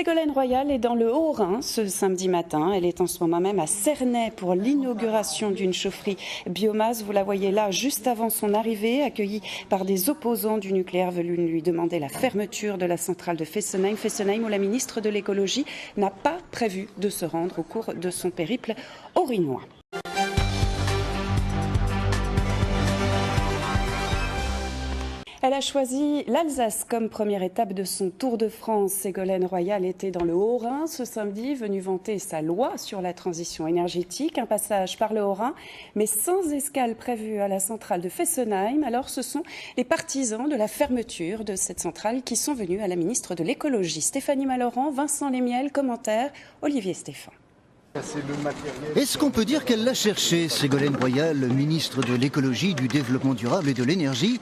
Ségolène Royal est dans le Haut-Rhin ce samedi matin. Elle est en ce moment même à Cernay pour l'inauguration d'une chaufferie biomasse. Vous la voyez là juste avant son arrivée, accueillie par des opposants du nucléaire venus lui demander la fermeture de la centrale de Fessenheim. Fessenheim où la ministre de l'écologie n'a pas prévu de se rendre au cours de son périple haut-rhinois. Elle a choisi l'Alsace comme première étape de son Tour de France. Ségolène Royal était dans le Haut-Rhin ce samedi, venue vanter sa loi sur la transition énergétique. Un passage par le Haut-Rhin, mais sans escale prévue à la centrale de Fessenheim. Alors ce sont les partisans de la fermeture de cette centrale qui sont venus à la ministre de l'écologie. Stéphanie Malorand, Vincent Lémiel, commentaire, Olivier Stéphane. Est-ce qu'on peut dire qu'elle l'a cherché, Ségolène Royal, ministre de l'écologie, du développement durable et de l'énergie,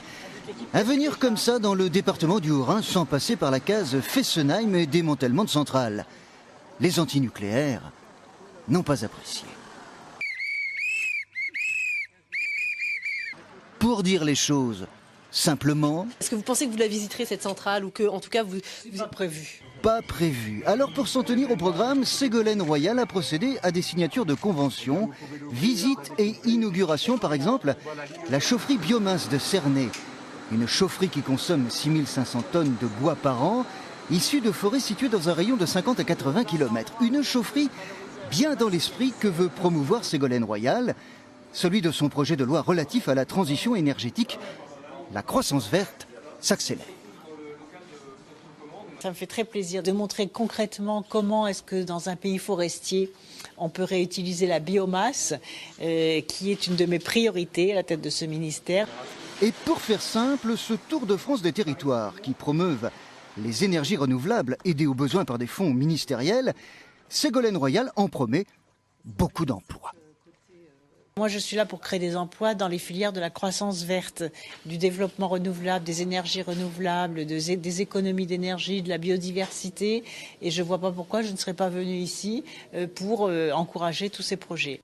à venir comme ça dans le département du Haut-Rhin sans passer par la case Fessenheim et démantèlement de centrales? Les antinucléaires n'ont pas apprécié. Pour dire les choses simplement... Est-ce que vous pensez que vous la visiterez cette centrale ou que, en tout cas, vous êtes prévu? Pas prévu. Alors pour s'en tenir au programme, Ségolène Royal a procédé à des signatures de conventions, visites et inaugurations. Par exemple, la chaufferie biomasse de Cernay. Une chaufferie qui consomme 6500 tonnes de bois par an, issue de forêts situées dans un rayon de 50 à 80 km. Une chaufferie bien dans l'esprit que veut promouvoir Ségolène Royal, celui de son projet de loi relatif à la transition énergétique. La croissance verte s'accélère. Ça me fait très plaisir de montrer concrètement comment est-ce que dans un pays forestier, on peut réutiliser la biomasse, qui est une de mes priorités à la tête de ce ministère. Et pour faire simple, ce Tour de France des territoires qui promeuvent les énergies renouvelables aidées aux besoins par des fonds ministériels, Ségolène Royal en promet beaucoup d'emplois. Moi, je suis là pour créer des emplois dans les filières de la croissance verte, du développement renouvelable, des énergies renouvelables, des économies d'énergie, de la biodiversité. Et je ne vois pas pourquoi je ne serais pas venue ici pour encourager tous ces projets.